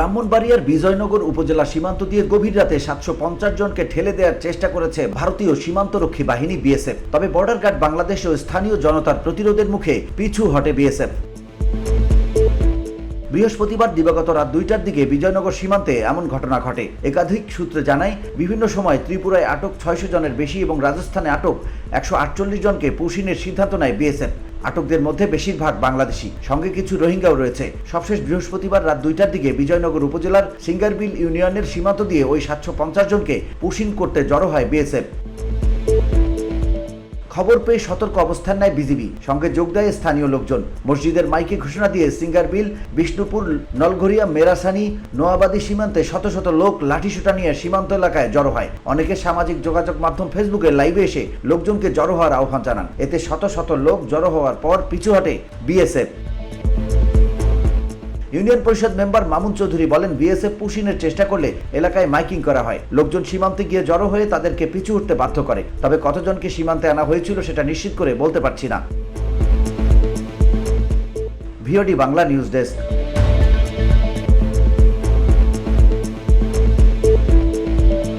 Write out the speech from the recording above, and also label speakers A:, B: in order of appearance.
A: ব্রাহ্মণবাড়িয়ার বিজয়নগর উপজেলা সীমান্ত দিয়ে গভীর রাতে 750 জনকে ঠেলে দেওয়ার চেষ্টা করেছে ভারতীয় সীমান্তরক্ষী বাহিনী বিএসএফ। তবে বর্ডার গার্ড বাংলাদেশ ও স্থানীয় জনতার প্রতিরোধের মুখে পিছু হটে বিএসএফ। বৃহস্পতিবার দিবাগত রাত 2টার দিকে বিজয়নগর সীমান্তে এমন ঘটনা ঘটে। একাধিক সূত্রে জানায়, বিভিন্ন সময় ত্রিপুরায় আটক 600 জনের বেশি এবং রাজস্থানে আটক 148 জনকে পুশিনের সিদ্ধান্ত নেয় বিএসএফ। আটকদের মধ্যে বেশিরভাগ বাংলাদেশি, সঙ্গে কিছু রোহিঙ্গাও রয়েছে। সবশেষ বৃহস্পতিবার রাত 2টার দিকে বিজয়নগর উপজেলার সিঙ্গারবিল ইউনিয়নের সীমান্ত দিয়ে ওই 750 জনকে পুশিন করতে জড়ো হয় বিএসএফ। খবর পেয়ে সতর্ক অবস্থান নেয় বিজিবি, সঙ্গে যোগ দেয় স্থানীয় লোকজন। মসজিদের মাইকে ঘোষণা দিয়ে সিঙ্গারবিল, বিষ্ণুপুর, নলঘরিয়া, মেরাসানি, নোয়াবাদী সীমান্তে শত শত লোক লাঠিসোঁটা নিয়ে সীমান্ত এলাকায় জড়ো হয়। অনেকে সামাজিক যোগাযোগ মাধ্যম ফেসবুকে লাইভে এসে লোকজনকে জড়ো হওয়ার আহ্বান জানান। এতে শত শত লোক জড়ো হওয়ার পর পিছু হটে বিএসএফ। ইউনিয়ন পরিষদ মেম্বার মামুন চৌধুরী বলেন, বিএসএফ পুশিনের চেষ্টা করলে এলাকায় মাইকিং করা হয়। লোকজন সীমান্তে গিয়ে জড়ো হয়ে তাদেরকে পিছু উঠতে বাধ্য করে। তবে কতজনকে সীমান্তে আনা হয়েছিল সেটা নিশ্চিত করে বলতে পারছি না। VOD Bangla news desk.